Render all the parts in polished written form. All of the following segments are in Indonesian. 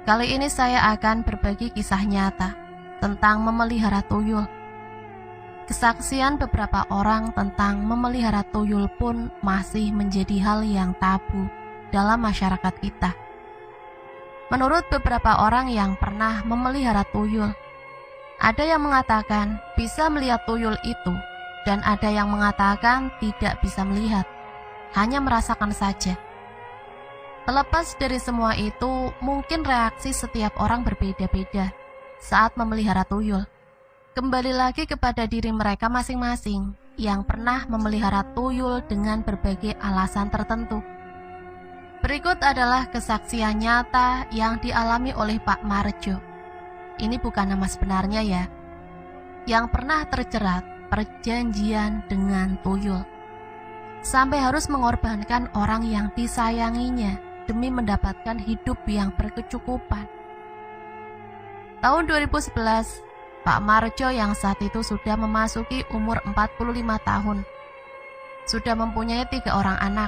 Kali ini saya akan berbagi kisah nyata tentang memelihara tuyul. Kesaksian beberapa orang tentang memelihara tuyul pun masih menjadi hal yang tabu dalam masyarakat kita. Menurut beberapa orang yang pernah memelihara tuyul, ada yang mengatakan bisa melihat tuyul itu, dan ada yang mengatakan tidak bisa melihat, hanya merasakan saja. Terlepas dari semua itu, mungkin reaksi setiap orang berbeda-beda saat memelihara tuyul. Kembali lagi kepada diri mereka masing-masing yang pernah memelihara tuyul dengan berbagai alasan tertentu. Berikut adalah kesaksian nyata yang dialami oleh Pak Marjo. Ini bukan nama sebenarnya ya. Yang pernah terjerat perjanjian dengan tuyul, sampai harus mengorbankan orang yang disayanginya demi mendapatkan hidup yang berkecukupan. Tahun 2011, Pak Marjo yang saat itu sudah memasuki umur 45 tahun, sudah mempunyai 3 orang anak,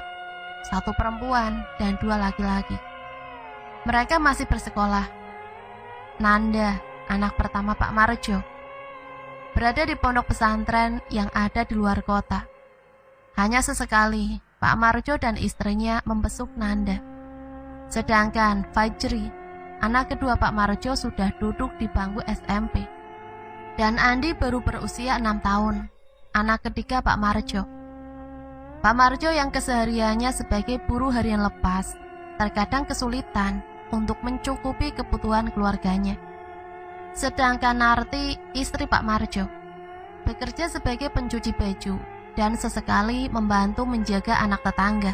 1 perempuan dan 2 laki-laki. Mereka masih bersekolah. Nanda, anak pertama Pak Marjo, berada di pondok pesantren yang ada di luar kota. Hanya sesekali Pak Marjo dan istrinya membesuk Nanda. Sedangkan Fajri, anak kedua Pak Marjo, sudah duduk di bangku SMP. Dan Andi baru berusia 6 tahun, anak ketiga Pak Marjo. Pak Marjo yang kesehariannya sebagai buruh harian lepas, terkadang kesulitan untuk mencukupi kebutuhan keluarganya. Sedangkan Narti, istri Pak Marjo, bekerja sebagai pencuci baju dan sesekali membantu menjaga anak tetangga.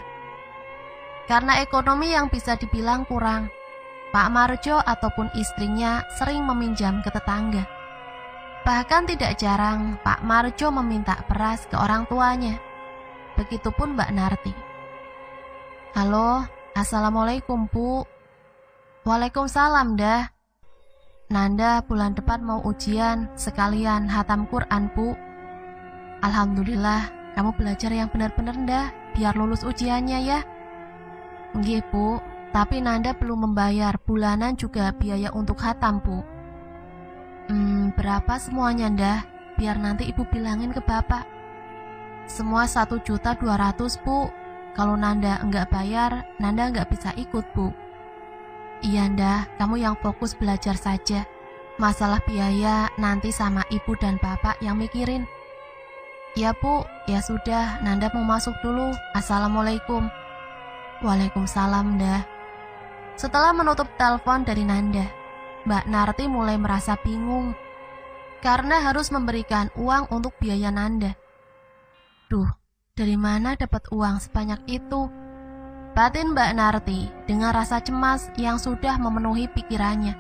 Karena ekonomi yang bisa dibilang kurang, Pak Marjo ataupun istrinya sering meminjam ke tetangga. Bahkan tidak jarang Pak Marjo meminta beras ke orang tuanya. Begitupun Mbak Narti. Halo, assalamualaikum Bu. Waalaikumsalam dah. Nanda bulan depan mau ujian sekalian hatam Quran Bu. Alhamdulillah, kamu belajar yang benar-benar dah, biar lulus ujiannya ya. Nggih Bu, tapi Nanda belum membayar bulanan juga biaya untuk hatam Bu. Berapa semuanya dah, biar nanti Ibu bilangin ke Bapak. Semua 1.200.000 Bu. Kalau Nanda enggak bayar, Nanda enggak bisa ikut Bu. Iya dah, kamu yang fokus belajar saja. Masalah biaya nanti sama Ibu dan Bapak yang mikirin. Ya Bu, ya sudah, Nanda mau masuk dulu. Assalamualaikum. Waalaikumsalam dah. Setelah menutup telepon dari Nanda, Mbak Narti mulai merasa bingung karena harus memberikan uang untuk biaya Nanda. Duh, dari mana dapat uang sebanyak itu? Batin Mbak Narti dengan rasa cemas yang sudah memenuhi pikirannya.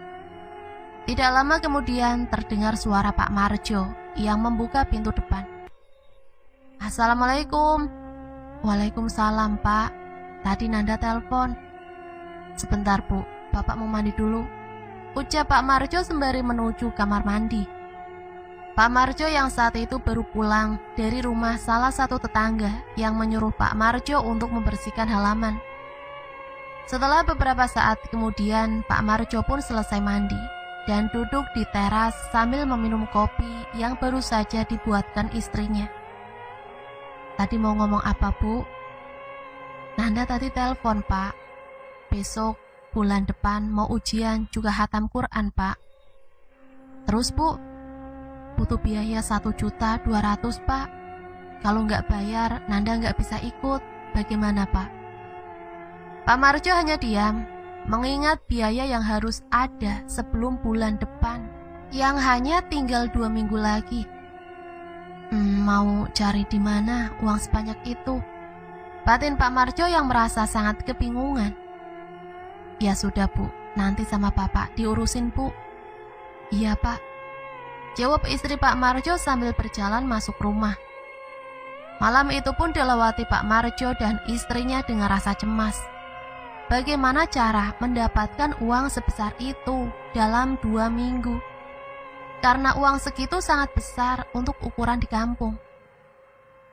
Tidak lama kemudian terdengar suara Pak Marjo yang membuka pintu depan. Assalamualaikum. Waalaikumsalam Pak. Tadi Nanda telepon. Sebentar Bu, Bapak mau mandi dulu, ucap Pak Marjo sembari menuju kamar mandi. Pak Marjo yang saat itu baru pulang dari rumah salah satu tetangga yang menyuruh Pak Marjo untuk membersihkan halaman. Setelah beberapa saat kemudian, Pak Marjo pun selesai mandi dan duduk di teras sambil meminum kopi yang baru saja dibuatkan istrinya. Tadi mau ngomong apa Bu? Nanda tadi telepon Pak. Besok bulan depan mau ujian juga hatam Quran Pak. Terus Bu, butuh biaya 1.200.000 Pak. Kalau nggak bayar, Nanda nggak bisa ikut. Bagaimana Pak? Pak Marjo hanya diam, mengingat biaya yang harus ada sebelum bulan depan, yang hanya tinggal 2 minggu lagi. Mau cari di mana uang sebanyak itu? Batin Pak Marjo yang merasa sangat kebingungan. Ya sudah Bu, nanti sama Bapak diurusin Bu. Iya Pak, jawab istri Pak Marjo sambil berjalan masuk rumah. Malam itu pun dilewati Pak Marjo dan istrinya dengan rasa cemas. Bagaimana cara mendapatkan uang sebesar itu dalam 2 minggu? Karena uang segitu sangat besar untuk ukuran di kampung.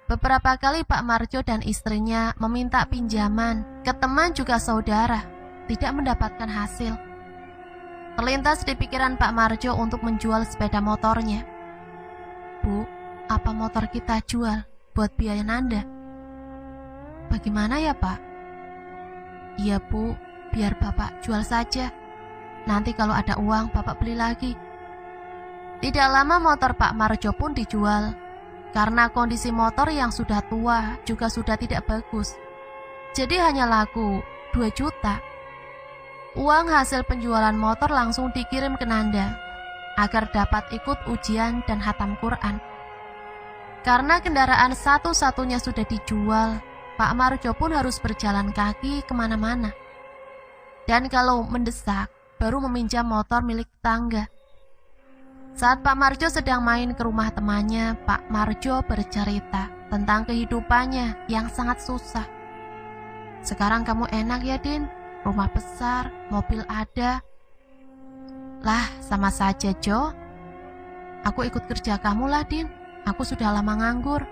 Beberapa kali Pak Marjo dan istrinya meminta pinjaman ke teman juga saudara, tidak mendapatkan hasil. Terlintas di pikiran Pak Marjo untuk menjual sepeda motornya. Bu, apa motor kita jual buat biaya Nanda? Bagaimana ya Pak? Iya Bu, biar Bapak jual saja. Nanti kalau ada uang Bapak beli lagi. Tidak lama motor Pak Marjo pun dijual. Karena kondisi motor yang sudah tua juga sudah tidak bagus. Jadi hanya laku 2 juta. Uang hasil penjualan motor langsung dikirim ke Nanda agar dapat ikut ujian dan hatam Quran. Karena kendaraan satu-satunya sudah dijual, Pak Marjo pun harus berjalan kaki kemana-mana. Dan kalau mendesak, baru meminjam motor milik tetangga. Saat Pak Marjo sedang main ke rumah temannya, Pak Marjo bercerita tentang kehidupannya yang sangat susah. Sekarang kamu enak ya Din, rumah besar, mobil ada. Lah sama saja Jo, aku ikut kerja kamu lah Din, aku sudah lama nganggur.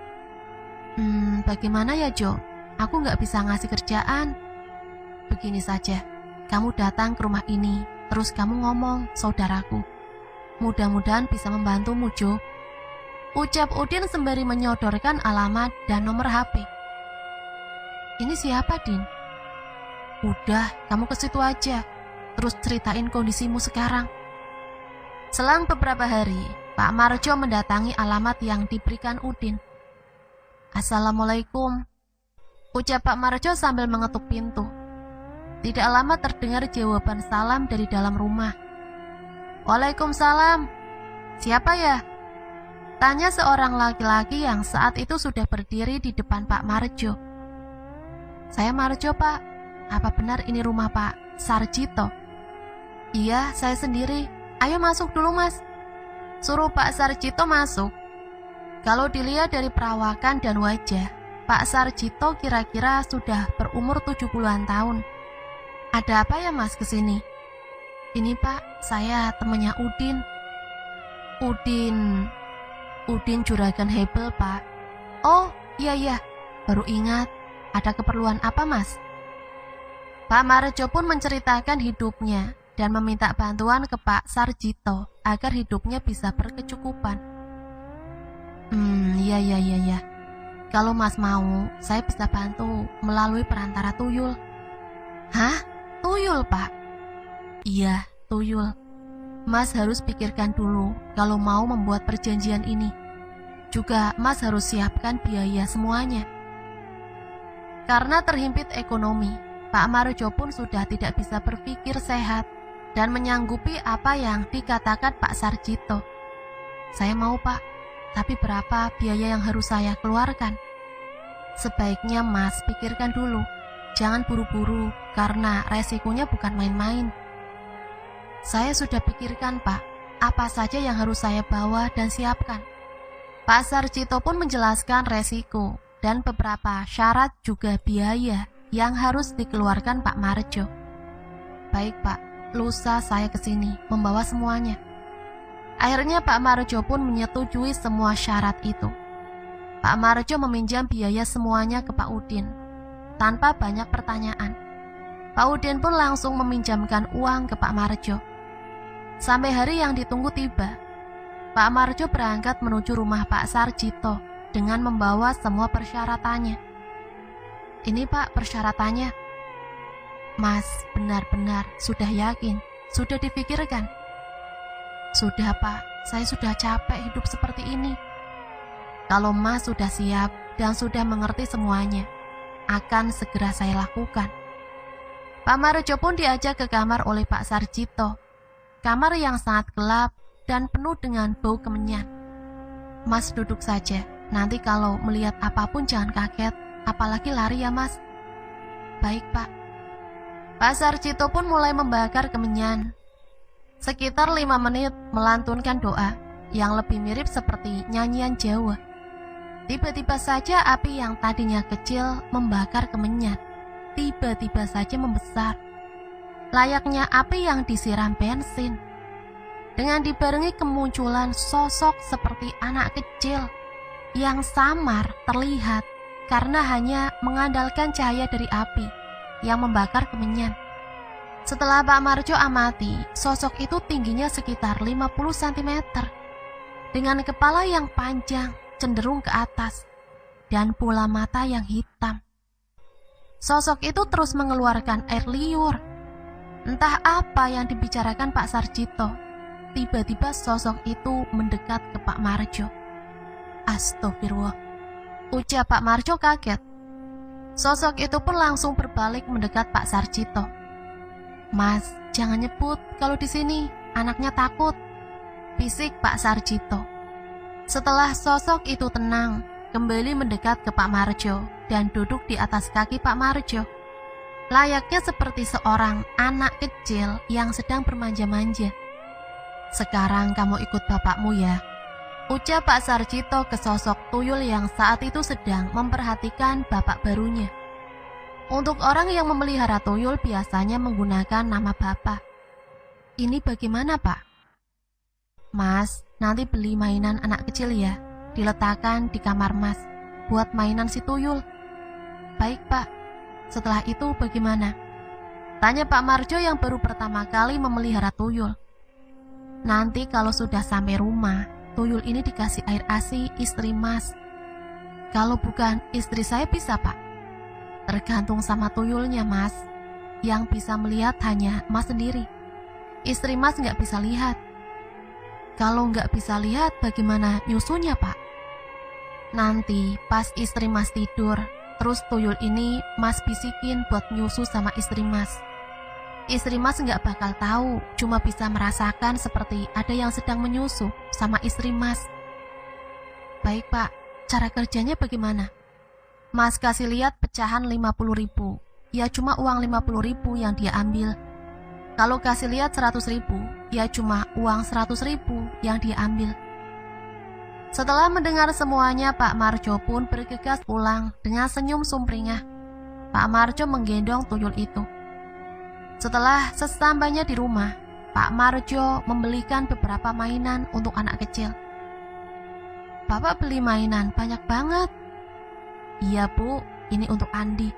Bagaimana ya Jo, aku gak bisa ngasih kerjaan. Begini saja, kamu datang ke rumah ini, terus kamu ngomong, saudaraku. Mudah-mudahan bisa membantumu Jo, ucap Udin sembari menyodorkan alamat dan nomor HP. Ini siapa Din? Udah, kamu ke situ aja, terus ceritain kondisimu sekarang. Selang beberapa hari, Pak Marjo mendatangi alamat yang diberikan Udin. Assalamualaikum, ucap Pak Marjo sambil mengetuk pintu. Tidak lama terdengar jawaban salam dari dalam rumah. Waalaikumsalam. Siapa ya? Tanya seorang laki-laki yang saat itu sudah berdiri di depan Pak Marjo. Saya Marjo Pak, apa benar ini rumah Pak Sarjito? Iya, saya sendiri. Ayo masuk dulu Mas. Suruh Pak Sarjito masuk. Kalau dilihat dari perawakan dan wajah, Pak Sarjito kira-kira sudah berumur 70-an tahun. Ada apa ya Mas kesini? Ini Pak, saya temannya Udin. Udin juragan Hebel Pak. Oh iya, baru ingat. Ada keperluan apa Mas? Pak Marjo pun menceritakan hidupnya dan meminta bantuan ke Pak Sarjito agar hidupnya bisa berkecukupan. Iya. Kalau Mas mau, saya bisa bantu melalui perantara tuyul. Hah? Tuyul Pak? Iya, tuyul. Mas harus pikirkan dulu kalau mau membuat perjanjian ini. Juga Mas harus siapkan biaya semuanya. Karena terhimpit ekonomi, Pak Marjo pun sudah tidak bisa berpikir sehat dan menyanggupi apa yang dikatakan Pak Sarjito. Saya mau Pak, tapi berapa biaya yang harus saya keluarkan? Sebaiknya Mas pikirkan dulu. Jangan buru-buru karena resikonya bukan main-main. Saya sudah pikirkan Pak, apa saja yang harus saya bawa dan siapkan. Pak Sarjito pun menjelaskan resiko dan beberapa syarat juga biaya yang harus dikeluarkan Pak Marjo. Baik Pak, lusa saya kesini membawa semuanya. Akhirnya Pak Marjo pun menyetujui semua syarat itu. Pak Marjo meminjam biaya semuanya ke Pak Udin tanpa banyak pertanyaan. Pak Udin pun langsung meminjamkan uang ke Pak Marjo. Sampai hari yang ditunggu tiba, Pak Marjo berangkat menuju rumah Pak Sarjito dengan membawa semua persyaratannya. Ini Pak persyaratannya. Mas benar-benar sudah yakin, sudah dipikirkan? Sudah Pak, saya sudah capek hidup seperti ini. Kalau Mas sudah siap dan sudah mengerti semuanya, akan segera saya lakukan. Pak Marjo pun diajak ke kamar oleh Pak Sarjito. Kamar yang sangat gelap dan penuh dengan bau kemenyan. Mas duduk saja, nanti kalau melihat apapun jangan kaget, apalagi lari ya Mas. Baik Pak. Pak Sarjito pun mulai membakar kemenyan. Sekitar 5 menit melantunkan doa yang lebih mirip seperti nyanyian Jawa. Tiba-tiba saja api yang tadinya kecil membakar kemenyan. Tiba-tiba saja membesar. Layaknya api yang disiram bensin. Dengan dibarengi kemunculan sosok seperti anak kecil yang samar terlihat karena hanya mengandalkan cahaya dari api yang membakar kemenyan. Setelah Pak Marjo amati, sosok itu tingginya sekitar 50 cm, dengan kepala yang panjang cenderung ke atas, dan bola mata yang hitam. Sosok itu terus mengeluarkan air liur. Entah apa yang dibicarakan Pak Sarjito. Tiba-tiba sosok itu mendekat ke Pak Marjo. Astagfirullah, ucap Pak Marjo kaget. Sosok itu pun langsung berbalik mendekat Pak Sarjito. Mas, jangan nyebut kalau di sini, anaknya takut, bisik Pak Sarjito. Setelah sosok itu tenang, kembali mendekat ke Pak Marjo dan duduk di atas kaki Pak Marjo, layaknya seperti seorang anak kecil yang sedang bermanja-manja. Sekarang kamu ikut bapakmu ya, ucap Pak Sarjito ke sosok tuyul yang saat itu sedang memperhatikan bapak barunya. Untuk orang yang memelihara tuyul biasanya menggunakan nama bapak. Ini bagaimana, Pak? Mas, nanti beli mainan anak kecil ya, diletakkan di kamar Mas, buat mainan si tuyul. Baik, Pak. Setelah itu bagaimana? Tanya Pak Marjo yang baru pertama kali memelihara tuyul. Nanti kalau sudah sampai rumah, tuyul ini dikasih air ASI istri Mas. Kalau bukan istri saya bisa, Pak. Tergantung sama tuyulnya, Mas. Yang bisa melihat hanya Mas sendiri. Istri Mas nggak bisa lihat. Kalau nggak bisa lihat, bagaimana nyusunya, Pak? Nanti pas istri Mas tidur, terus tuyul ini Mas bisikin buat nyusu sama istri Mas. Istri Mas nggak bakal tahu, cuma bisa merasakan seperti ada yang sedang menyusu sama istri Mas. Baik, Pak. Cara kerjanya bagaimana? Mas kasih lihat pecahan 50.000. Ya cuma uang 50.000 yang dia ambil. Kalau kasih lihat 100.000, ya cuma uang 100.000 yang dia ambil. Setelah mendengar semuanya, Pak Marjo pun bergegas pulang dengan senyum sumringah. Pak Marjo menggendong tuyul itu. Setelah sesampainya di rumah, Pak Marjo membelikan beberapa mainan untuk anak kecil. Bapak beli mainan banyak banget. Iya, Bu, ini untuk Andi.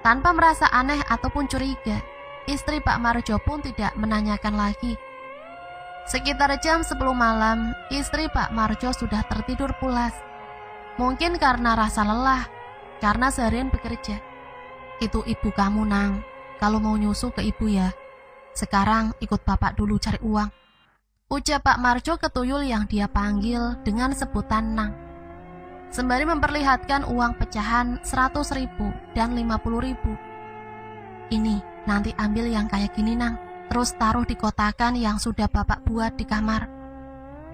Tanpa merasa aneh ataupun curiga, istri Pak Marjo pun tidak menanyakan lagi. Sekitar jam 10 malam, istri Pak Marjo sudah tertidur pulas. Mungkin karena rasa lelah, karena seharian bekerja. Itu ibu kamu, Nang. Kalau mau nyusu ke ibu ya. Sekarang ikut bapak dulu cari uang, ucap Pak Marjo ke tuyul yang dia panggil dengan sebutan Nang, sembari memperlihatkan uang pecahan 100.000 dan 50.000. Ini nanti ambil yang kayak gini, Nang, terus taruh di kotakan yang sudah bapak buat di kamar.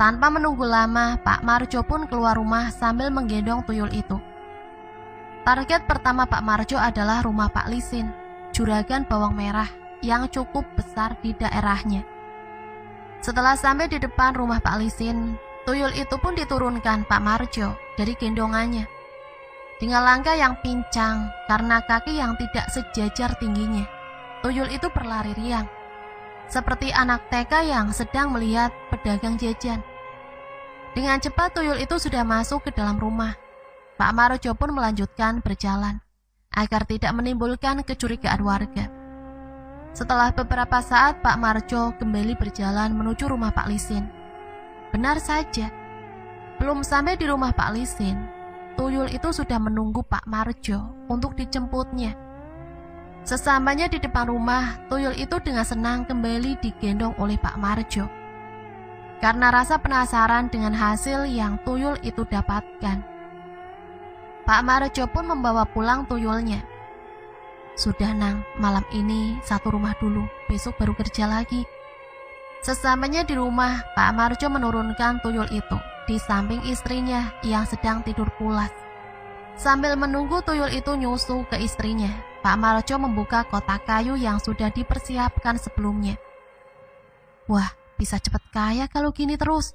Tanpa menunggu lama, Pak Marjo pun keluar rumah sambil menggendong tuyul itu. Target pertama Pak Marjo adalah rumah Pak Lisin, juragan bawang merah yang cukup besar di daerahnya. Setelah sampai di depan rumah Pak Lisin, tuyul itu pun diturunkan Pak Marjo dari gendongannya. Dengan langkah yang pincang karena kaki yang tidak sejajar tingginya, tuyul itu berlari riang, seperti anak TK yang sedang melihat pedagang jajan. Dengan cepat tuyul itu sudah masuk ke dalam rumah. Pak Marjo pun melanjutkan berjalan agar tidak menimbulkan kecurigaan warga. Setelah beberapa saat, Pak Marjo kembali berjalan menuju rumah Pak Lisin. Benar saja, belum sampai di rumah Pak Lisin, tuyul itu sudah menunggu Pak Marjo untuk dijemputnya. Sesampainya di depan rumah, tuyul itu dengan senang kembali digendong oleh Pak Marjo. Karena rasa penasaran dengan hasil yang tuyul itu dapatkan, Pak Marjo pun membawa pulang tuyulnya. Sudah, Nang, malam ini satu rumah dulu, besok baru kerja lagi. Sesampainya di rumah, Pak Marjo menurunkan tuyul itu di samping istrinya yang sedang tidur pulas. Sambil menunggu tuyul itu nyusu ke istrinya, Pak Marjo membuka kotak kayu yang sudah dipersiapkan sebelumnya. Wah, bisa cepat kaya kalau gini terus,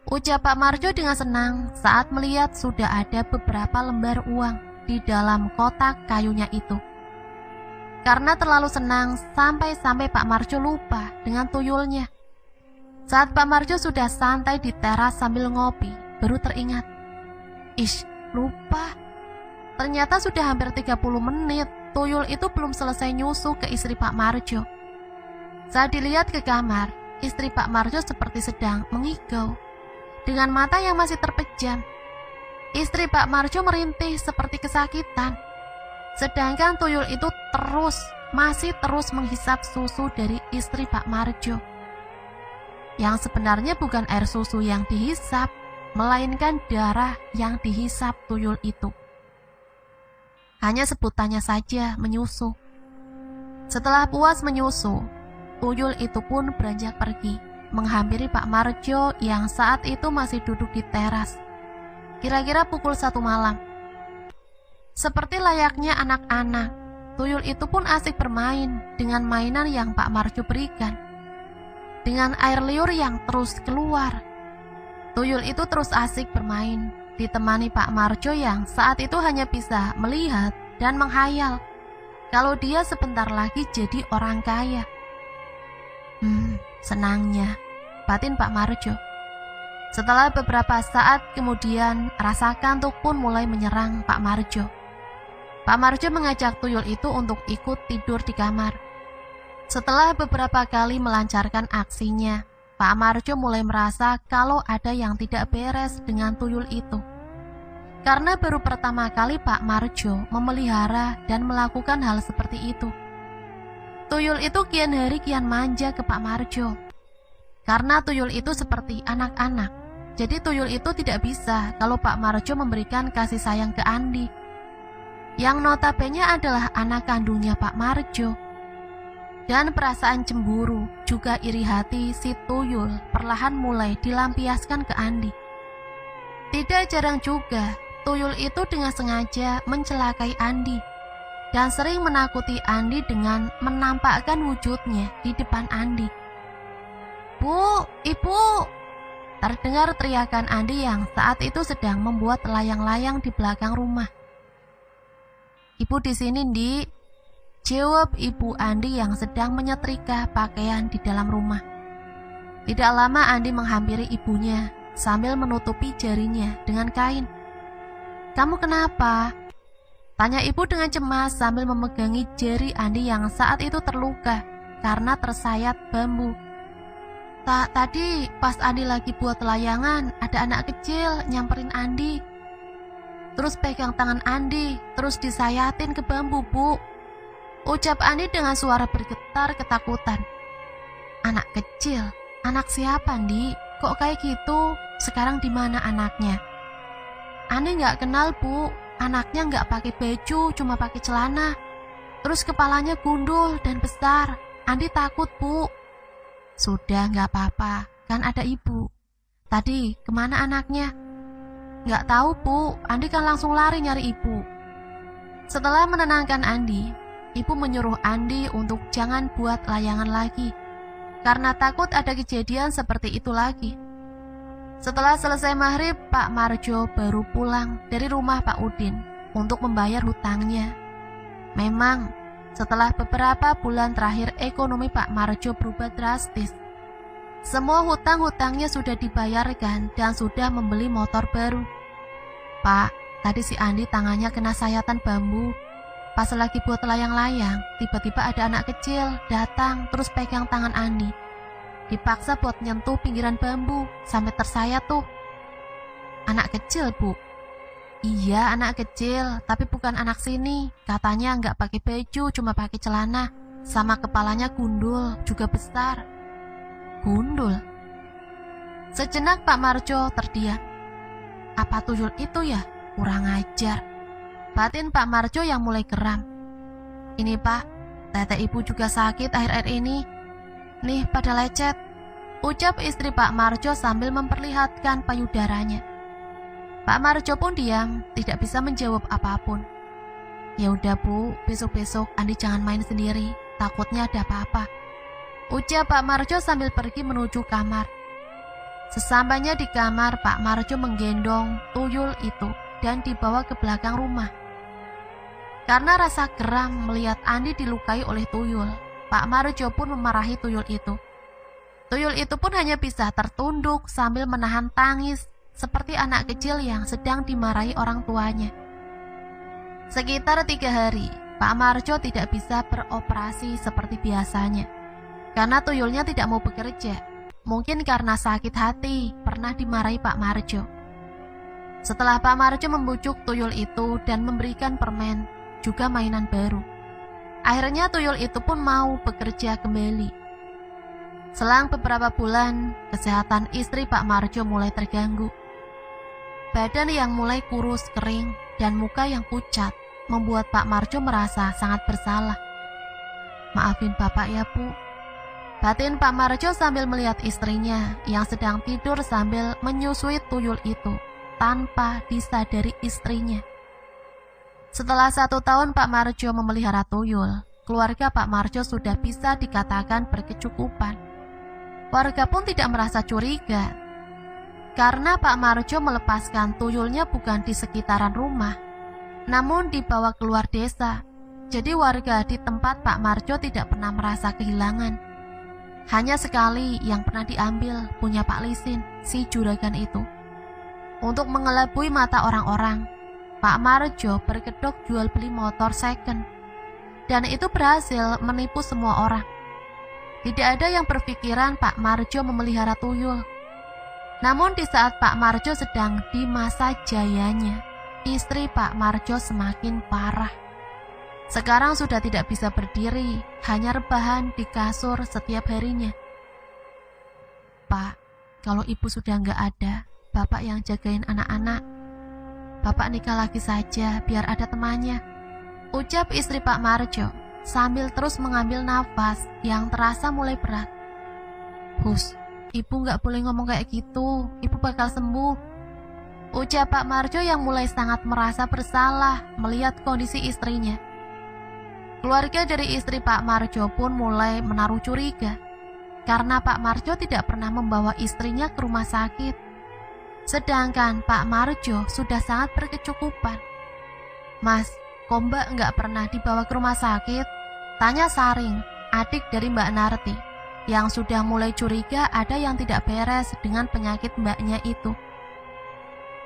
ucap Pak Marjo dengan senang saat melihat sudah ada beberapa lembar uang di dalam kotak kayunya itu. Karena terlalu senang, sampai-sampai Pak Marjo lupa dengan tuyulnya. Saat Pak Marjo sudah santai di teras sambil ngopi, baru teringat. Lupa. Ternyata sudah hampir 30 menit tuyul itu belum selesai nyusu ke istri Pak Marjo. Saat dilihat ke kamar, istri Pak Marjo seperti sedang mengigau. Dengan mata yang masih terpejam, istri Pak Marjo merintih seperti kesakitan. Sedangkan tuyul itu masih terus menghisap susu dari istri Pak Marjo. Yang sebenarnya bukan air susu yang dihisap, melainkan darah yang dihisap tuyul itu. Hanya sebutannya saja menyusu. Setelah puas menyusu, tuyul itu pun beranjak pergi, menghampiri Pak Marjo yang saat itu masih duduk di teras. Kira-kira pukul 1 malam. Seperti layaknya anak-anak, tuyul itu pun asik bermain dengan mainan yang Pak Marjo berikan. Dengan air liur yang terus keluar, tuyul itu terus asik bermain, ditemani Pak Marjo yang saat itu hanya bisa melihat dan menghayal kalau dia sebentar lagi jadi orang kaya. Senangnya, batin Pak Marjo. Setelah beberapa saat kemudian, rasa kantuk pun mulai menyerang Pak Marjo. Pak Marjo mengajak tuyul itu untuk ikut tidur di kamar. Setelah beberapa kali melancarkan aksinya, Pak Marjo mulai merasa kalau ada yang tidak beres dengan tuyul itu. Karena baru pertama kali Pak Marjo memelihara dan melakukan hal seperti itu. Tuyul itu kian hari kian manja ke Pak Marjo. Karena tuyul itu seperti anak-anak, jadi tuyul itu tidak bisa kalau Pak Marjo memberikan kasih sayang ke Andi, yang notabene adalah anak kandungnya Pak Marjo. Dan perasaan cemburu juga iri hati si tuyul perlahan mulai dilampiaskan ke Andi. Tidak jarang juga tuyul itu dengan sengaja mencelakai Andi dan sering menakuti Andi dengan menampakkan wujudnya di depan Andi. "Bu, Ibu!" Terdengar teriakan Andi yang saat itu sedang membuat layang-layang di belakang rumah. "Ibu di sini, Ndi," jawab ibu Andi yang sedang menyetrika pakaian di dalam rumah. Tidak lama Andi menghampiri ibunya sambil menutupi jarinya dengan kain. "Kamu kenapa?" tanya ibu dengan cemas sambil memegangi jari Andi yang saat itu terluka karena tersayat bambu. Tadi pas Andi lagi buat layangan, ada anak kecil nyamperin Andi. Terus pegang tangan Andi, terus disayatin ke bambu, Bu," ucap Andi dengan suara bergetar ketakutan. "Anak kecil? Anak siapa, Andi? Kok kayak gitu? Sekarang di mana anaknya?" "Andi nggak kenal, Bu. Anaknya nggak pakai baju, cuma pakai celana. Terus kepalanya gundul dan besar. Andi takut, Bu." "Sudah, nggak apa-apa. Kan ada ibu. Tadi kemana anaknya?" "Nggak tahu, Bu. Andi kan langsung lari nyari ibu." Setelah menenangkan Andi, ibu menyuruh Andi untuk jangan buat layangan lagi, karena takut ada kejadian seperti itu lagi. Setelah selesai maghrib, Pak Marjo baru pulang dari rumah Pak Udin untuk membayar hutangnya. Memang, setelah beberapa bulan terakhir ekonomi Pak Marjo berubah drastis. Semua hutang-hutangnya sudah dibayarkan dan sudah membeli motor baru. "Pak, tadi si Andi tangannya kena sayatan bambu. Pas lagi buat layang-layang, tiba-tiba ada anak kecil datang terus pegang tangan Andi. Dipaksa buat nyentuh pinggiran bambu sampai tersayat tuh." "Anak kecil, Bu?" "Iya, anak kecil, tapi bukan anak sini. Katanya nggak pakai baju, cuma pakai celana. Sama kepalanya gundul, juga besar." "Gundul?" Sejenak Pak Marjo terdiam. "Apa tuyul itu ya? Kurang ajar," batin Pak Marjo yang mulai geram. "Ini, Pak, tete ibu juga sakit akhir-akhir ini. Nih, pada lecet," ucap istri Pak Marjo sambil memperlihatkan payudaranya. Pak Marjo pun diam, tidak bisa menjawab apapun. "Ya udah, Bu, besok-besok Andi jangan main sendiri, takutnya ada apa-apa," ucap Pak Marjo sambil pergi menuju kamar. Sesampainya di kamar, Pak Marjo menggendong tuyul itu dan dibawa ke belakang rumah. Karena rasa geram melihat Andi dilukai oleh tuyul, Pak Marjo pun memarahi tuyul itu. Tuyul itu pun hanya bisa tertunduk sambil menahan tangis seperti anak kecil yang sedang dimarahi orang tuanya. Sekitar 3 hari, Pak Marjo tidak bisa beroperasi seperti biasanya karena tuyulnya tidak mau bekerja. Mungkin karena sakit hati pernah dimarahi Pak Marjo. Setelah Pak Marjo membujuk tuyul itu dan memberikan permen, juga mainan baru, akhirnya tuyul itu pun mau bekerja kembali. Selang beberapa bulan, kesehatan istri Pak Marjo mulai terganggu. Badan yang mulai kurus kering dan muka yang pucat membuat Pak Marjo merasa sangat bersalah. "Maafin Bapak ya, Bu," batin Pak Marjo sambil melihat istrinya yang sedang tidur sambil menyusui tuyul itu tanpa disadari istrinya. Setelah 1 tahun Pak Marjo memelihara tuyul, keluarga Pak Marjo sudah bisa dikatakan berkecukupan. Warga pun tidak merasa curiga, karena Pak Marjo melepaskan tuyulnya bukan di sekitaran rumah, namun dibawa keluar desa. Jadi warga di tempat Pak Marjo tidak pernah merasa kehilangan. Hanya sekali yang pernah diambil punya Pak Lisin, si juragan itu. Untuk mengelabui mata orang-orang, Pak Marjo berkedok jual beli motor second. Dan itu berhasil menipu semua orang. Tidak ada yang berpikiran Pak Marjo memelihara tuyul. Namun di saat Pak Marjo sedang di masa jayanya, istri Pak Marjo semakin parah. Sekarang sudah tidak bisa berdiri, hanya rebahan di kasur setiap harinya. "Pak, kalau ibu sudah nggak ada, Bapak yang jagain anak-anak. Bapak nikah lagi saja biar ada temannya," ucap istri Pak Marjo sambil terus mengambil nafas yang terasa mulai berat. "Hus, ibu nggak boleh ngomong kayak gitu, ibu bakal sembuh," ucap Pak Marjo yang mulai sangat merasa bersalah melihat kondisi istrinya. Keluarga dari istri Pak Marjo pun mulai menaruh curiga, karena Pak Marjo tidak pernah membawa istrinya ke rumah sakit. Sedangkan Pak Marjo sudah sangat berkecukupan. "Mas, kok Mbak nggak pernah dibawa ke rumah sakit?" tanya Saring, adik dari Mbak Narti, yang sudah mulai curiga ada yang tidak beres dengan penyakit mbaknya itu.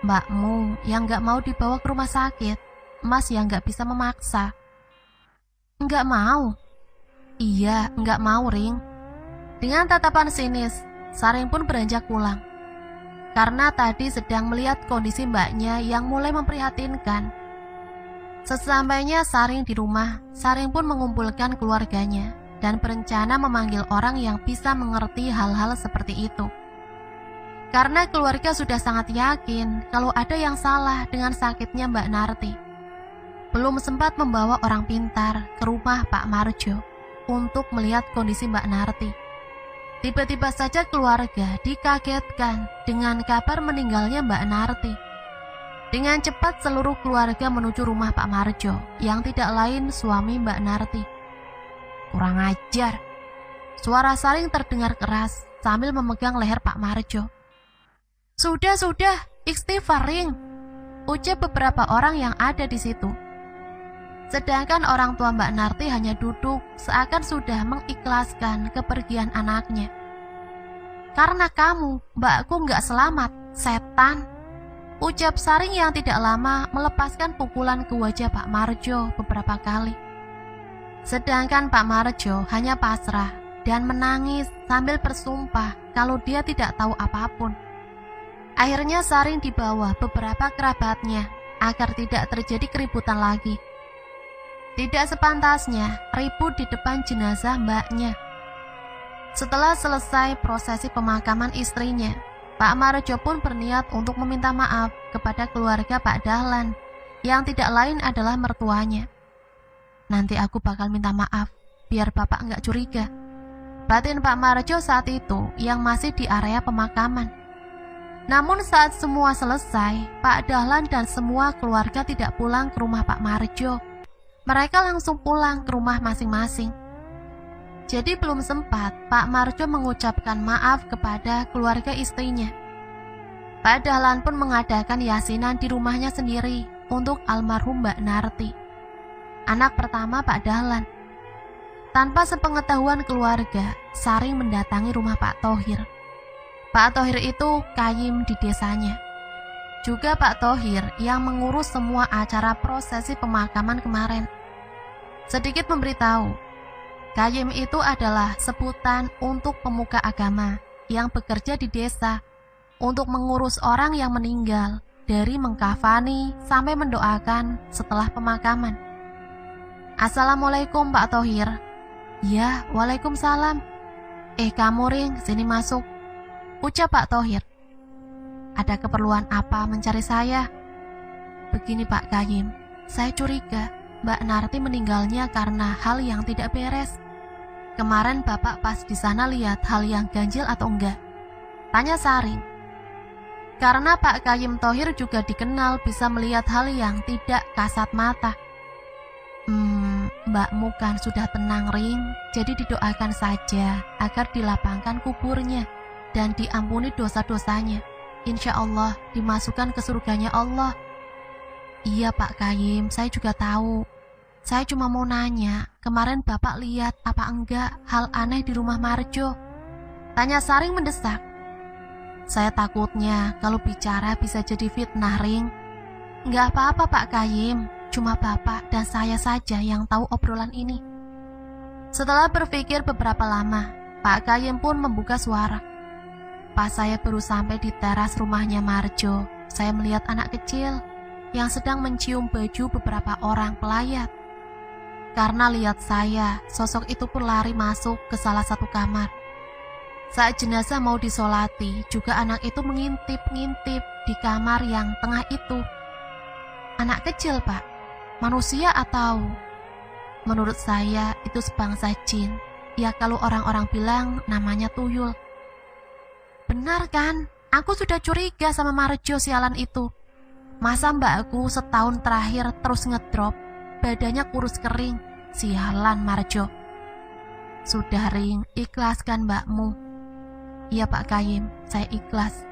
"Mbakmu yang nggak mau dibawa ke rumah sakit, Mas yang nggak bisa memaksa." "Nggak mau?" "Iya, nggak mau, Ring." Dengan tatapan sinis, Saring pun beranjak pulang. Karena tadi sedang melihat kondisi mbaknya yang mulai memprihatinkan. Sesampainya Saring di rumah, Saring pun mengumpulkan keluarganya dan berencana memanggil orang yang bisa mengerti hal-hal seperti itu. Karena keluarga sudah sangat yakin kalau ada yang salah dengan sakitnya Mbak Narti. Belum sempat membawa orang pintar ke rumah Pak Marjo untuk melihat kondisi Mbak Narti. Tiba-tiba saja keluarga dikagetkan dengan kabar meninggalnya Mbak Narti. Dengan cepat seluruh keluarga menuju rumah Pak Marjo yang tidak lain suami Mbak Narti. "Kurang ajar," suara Saring terdengar keras sambil memegang leher Pak Marjo. Sudah, istighfar, Ring," ucap beberapa orang yang ada di situ. Sedangkan orang tua Mbak Narti hanya duduk seakan sudah mengikhlaskan kepergian anaknya. "Karena kamu, mbakku nggak selamat, setan," ucap Saring yang tidak lama melepaskan pukulan ke wajah Pak Marjo beberapa kali. Sedangkan Pak Marjo hanya pasrah dan menangis sambil bersumpah kalau dia tidak tahu apapun. Akhirnya Saring dibawa beberapa kerabatnya agar tidak terjadi keributan lagi. Tidak sepantasnya ribut di depan jenazah mbaknya. Setelah selesai prosesi pemakaman istrinya, Pak Marjo pun berniat untuk meminta maaf kepada keluarga Pak Dahlan, yang tidak lain adalah mertuanya. "Nanti aku bakal minta maaf, biar Bapak nggak curiga," batin Pak Marjo saat itu yang masih di area pemakaman. Namun saat semua selesai, Pak Dahlan dan semua keluarga tidak pulang ke rumah Pak Marjo. Mereka langsung pulang ke rumah masing-masing. Jadi belum sempat Pak Marjo mengucapkan maaf kepada keluarga istrinya. Pak Dahlan pun mengadakan yasinan di rumahnya sendiri untuk almarhum Mbak Narti, anak pertama Pak Dahlan. Tanpa sepengetahuan keluarga, Saring mendatangi rumah Pak Thohir. Pak Thohir itu kayim di desanya. Juga Pak Thohir yang mengurus semua acara prosesi pemakaman kemarin. Sedikit memberitahu, Qayyim itu adalah sebutan untuk pemuka agama yang bekerja di desa untuk mengurus orang yang meninggal, dari mengkafani sampai mendoakan setelah pemakaman. Assalamualaikum Pak Thohir. Ya, waalaikumsalam. Kamu Ring, sini masuk, ucap Pak Thohir. Ada keperluan apa mencari saya? Begini Pak Qayyim, saya curiga Mbak Narti meninggalnya karena hal yang tidak beres. Kemarin Bapak pas di sana lihat hal yang ganjil atau enggak? Tanya Saring. Karena Pak Qayyim Thohir juga dikenal bisa melihat hal yang tidak kasat mata. Mbakmu kan sudah tenang Ring, jadi didoakan saja agar dilapangkan kuburnya dan diampuni dosa-dosanya. Insya Allah dimasukkan ke surganya Allah. Iya Pak Qayyim, saya juga tahu. Saya cuma mau nanya, kemarin Bapak lihat apa enggak hal aneh di rumah Marjo? Tanya Saring mendesak. Saya takutnya kalau bicara bisa jadi fitnah Ring. Enggak apa-apa Pak Qayyim, cuma Bapak dan saya saja yang tahu obrolan ini. Setelah berpikir beberapa lama, Pak Qayyim pun membuka suara. Pas saya baru sampai di teras rumahnya Marjo, saya melihat anak kecil yang sedang mencium baju beberapa orang pelayat. Karena lihat saya, sosok itu pun lari masuk ke salah satu kamar. Saat jenazah mau disolati, juga anak itu mengintip-ngintip di kamar yang tengah itu. Anak kecil Pak, manusia atau? Menurut saya itu sebangsa jin. Ya kalau orang-orang bilang namanya tuyul. Benar kan? Aku sudah curiga sama Marjo sialan itu. Masa mbakku setahun terakhir terus ngedrop, badannya kurus kering. Sialan Marjo. Sudah Ring, ikhlaskan mbakmu. Iya Pak Qayyim, saya ikhlas.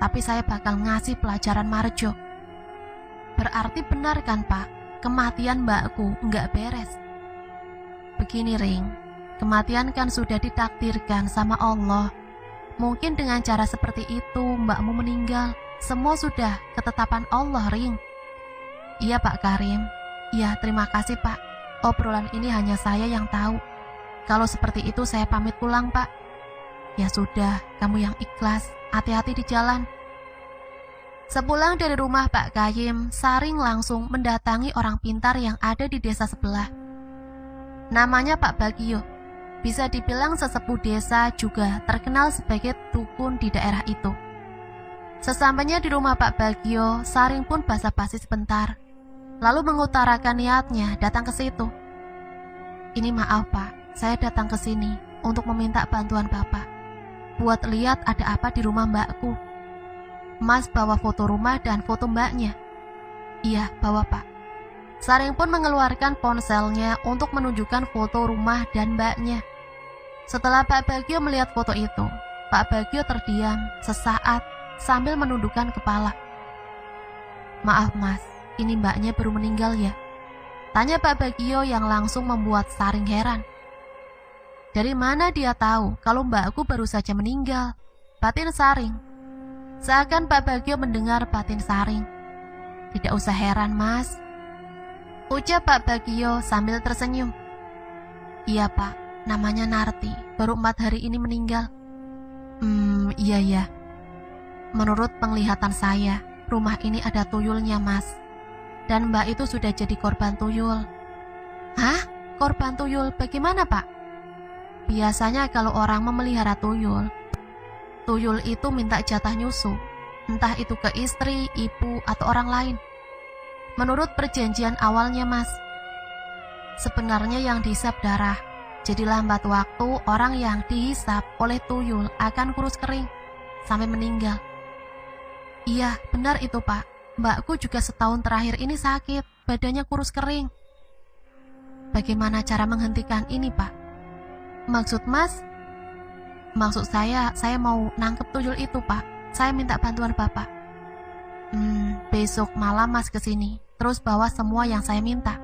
Tapi saya bakal ngasih pelajaran Marjo. Berarti benar kan Pak, kematian mbakku nggak beres? Begini Ring, kematian kan sudah ditakdirkan sama Allah. Mungkin dengan cara seperti itu mbakmu meninggal. Semua sudah ketetapan Allah Ring. Iya Pak Karim. Iya terima kasih Pak. Obrolan ini hanya saya yang tahu. Kalau seperti itu saya pamit pulang Pak. Ya sudah, kamu yang ikhlas. Hati-hati di jalan. Sepulang dari rumah Pak Qayyim, Saring langsung mendatangi orang pintar yang ada di desa sebelah. Namanya Pak Bagio. Bisa dibilang sesepuh desa, juga terkenal sebagai dukun di daerah itu. Sesampainya di rumah Pak Bagio, Saring pun basa-basi sebentar, lalu mengutarakan niatnya datang ke situ. Ini maaf Pak, saya datang ke sini untuk meminta bantuan Bapak. Buat lihat ada apa di rumah mbakku. Mas bawa foto rumah dan foto mbaknya. Iya, bawa Pak. Saring pun mengeluarkan ponselnya untuk menunjukkan foto rumah dan mbaknya. Setelah Pak Bagio melihat foto itu, Pak Bagio terdiam sesaat sambil menundukkan kepala. Maaf Mas, ini mbaknya baru meninggal ya? Tanya Pak Bagio yang langsung membuat Saring heran. Dari mana dia tahu kalau mbakku baru saja meninggal? Batin Saring. Seakan Pak Bagio mendengar batin Saring. Tidak usah heran Mas, ucap Pak Bagio sambil tersenyum. Iya Pak, namanya Narti, baru 4 hari ini meninggal. Iya ya. Menurut penglihatan saya, rumah ini ada tuyulnya Mas. Dan mbak itu sudah jadi korban tuyul. Hah? Korban tuyul bagaimana Pak? Biasanya kalau orang memelihara tuyul, tuyul itu minta jatah nyusu, entah itu ke istri, ibu, atau orang lain. Menurut perjanjian awalnya Mas, sebenarnya yang dihisap darah. Jadi lambat waktu orang yang dihisap oleh tuyul akan kurus kering sampai meninggal. Iya, benar itu Pak. Mbakku juga setahun terakhir ini sakit, badannya kurus kering. Bagaimana cara menghentikan ini Pak? Maksud Mas? Maksud saya mau nangkep tuyul itu Pak. Saya minta bantuan Bapak. Besok malam Mas kesini, terus bawa semua yang saya minta,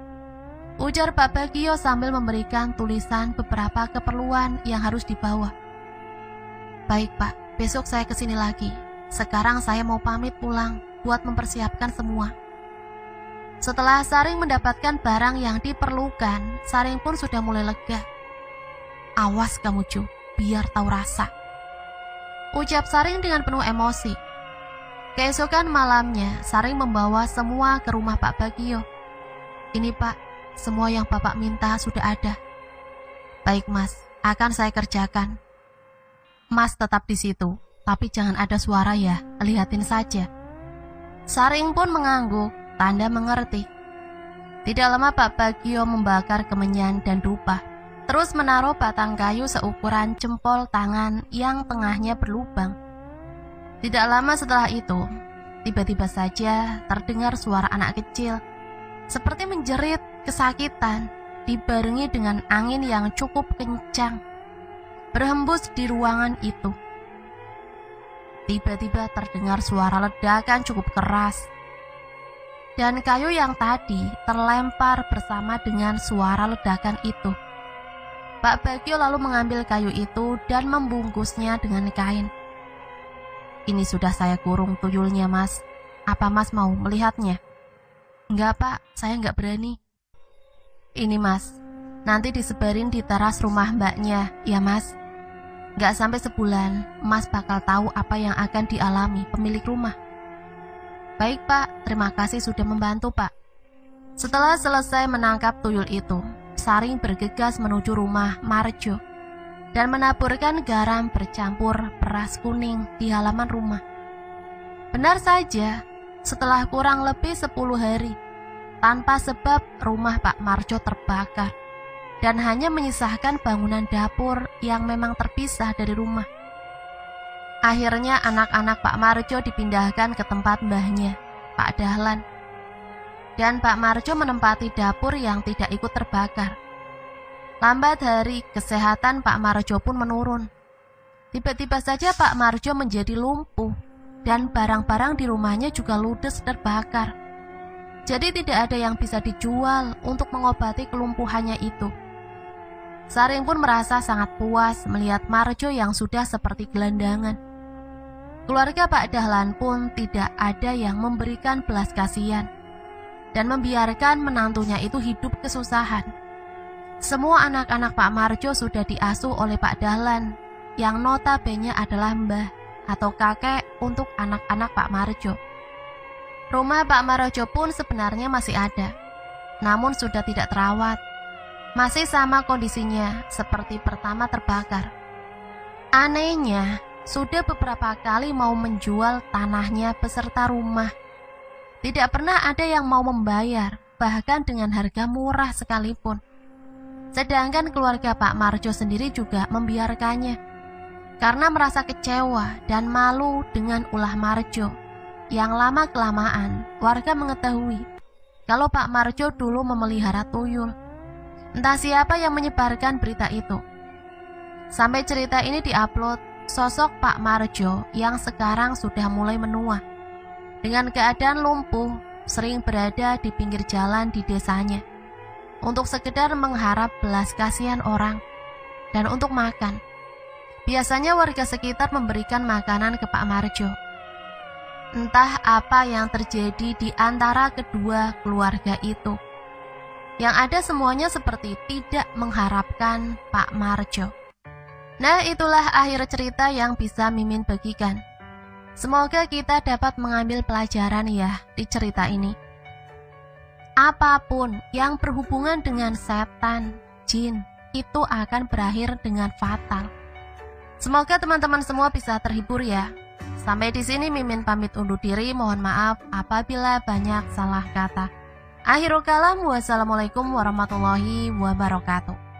ujar Pak Bagio sambil memberikan tulisan beberapa keperluan yang harus dibawa. Baik Pak, besok saya kesini lagi. Sekarang saya mau pamit pulang buat mempersiapkan semua. Setelah Saring mendapatkan barang yang diperlukan, Saring pun sudah mulai lega. "Awas kamu Ju, biar tahu rasa," ucap Saring dengan penuh emosi. Keesokan malamnya, Saring membawa semua ke rumah Pak Bagio. "Ini Pak, semua yang Bapak minta sudah ada." "Baik Mas, akan saya kerjakan." "Mas tetap di situ, tapi jangan ada suara ya, lihatin saja." Saring pun mengangguk, tanda mengerti. Tidak lama Pak Bagio membakar kemenyan dan dupa, terus menaruh batang kayu seukuran jempol tangan yang tengahnya berlubang. Tidak lama setelah itu, tiba-tiba saja terdengar suara anak kecil, seperti menjerit kesakitan, dibarengi dengan angin yang cukup kencang, berhembus di ruangan itu. Tiba-tiba terdengar suara ledakan cukup keras, dan kayu yang tadi terlempar bersama dengan suara ledakan itu. Pak Bagio lalu mengambil kayu itu dan membungkusnya dengan kain. "Ini sudah saya kurung tuyulnya Mas. Apa Mas mau melihatnya?" "Enggak Pak, saya enggak berani." "Ini Mas, nanti disebarin di teras rumah mbaknya, ya Mas. Enggak sampai sebulan, Mas bakal tahu apa yang akan dialami pemilik rumah." "Baik Pak, terima kasih sudah membantu Pak." Setelah selesai menangkap tuyul itu, Saring bergegas menuju rumah Marjo dan menaburkan garam bercampur beras kuning di halaman rumah. Benar saja, setelah kurang lebih 10 hari, tanpa sebab rumah Pak Marjo terbakar dan hanya menyisakan bangunan dapur yang memang terpisah dari rumah. Akhirnya anak-anak Pak Marjo dipindahkan ke tempat mbahnya, Pak Dahlan, dan Pak Marjo menempati dapur yang tidak ikut terbakar. Lambat hari, kesehatan Pak Marjo pun menurun. Tiba-tiba saja Pak Marjo menjadi lumpuh, dan barang-barang di rumahnya juga ludes terbakar. Jadi tidak ada yang bisa dijual untuk mengobati kelumpuhannya itu. Saring pun merasa sangat puas melihat Marjo yang sudah seperti gelandangan. Keluarga Pak Dahlan pun tidak ada yang memberikan belas kasihan dan membiarkan menantunya itu hidup kesusahan. Semua anak-anak Pak Marjo sudah diasuh oleh Pak Dahlan, yang notabene adalah mbah atau kakek untuk anak-anak Pak Marjo. Rumah Pak Marjo pun sebenarnya masih ada, namun sudah tidak terawat. Masih sama kondisinya seperti pertama terbakar. Anehnya, sudah beberapa kali mau menjual tanahnya beserta rumah. Tidak pernah ada yang mau membayar, bahkan dengan harga murah sekalipun. Sedangkan keluarga Pak Marjo sendiri juga membiarkannya, karena merasa kecewa dan malu dengan ulah Marjo. Yang lama-kelamaan, warga mengetahui kalau Pak Marjo dulu memelihara tuyul. Entah siapa yang menyebarkan berita itu. Sampai cerita ini diupload, sosok Pak Marjo yang sekarang sudah mulai menua, dengan keadaan lumpuh, sering berada di pinggir jalan di desanya, untuk sekedar mengharap belas kasihan orang, dan untuk makan. Biasanya warga sekitar memberikan makanan ke Pak Marjo. Entah apa yang terjadi di antara kedua keluarga itu. Yang ada semuanya seperti tidak mengharapkan Pak Marjo. Nah, itulah akhir cerita yang bisa Mimin bagikan. Semoga kita dapat mengambil pelajaran ya di cerita ini. Apapun yang berhubungan dengan setan, jin, itu akan berakhir dengan fatal. Semoga teman-teman semua bisa terhibur ya. Sampai di sini Mimin pamit undur diri. Mohon maaf apabila banyak salah kata. Akhirul kalam, wassalamualaikum warahmatullahi wabarakatuh.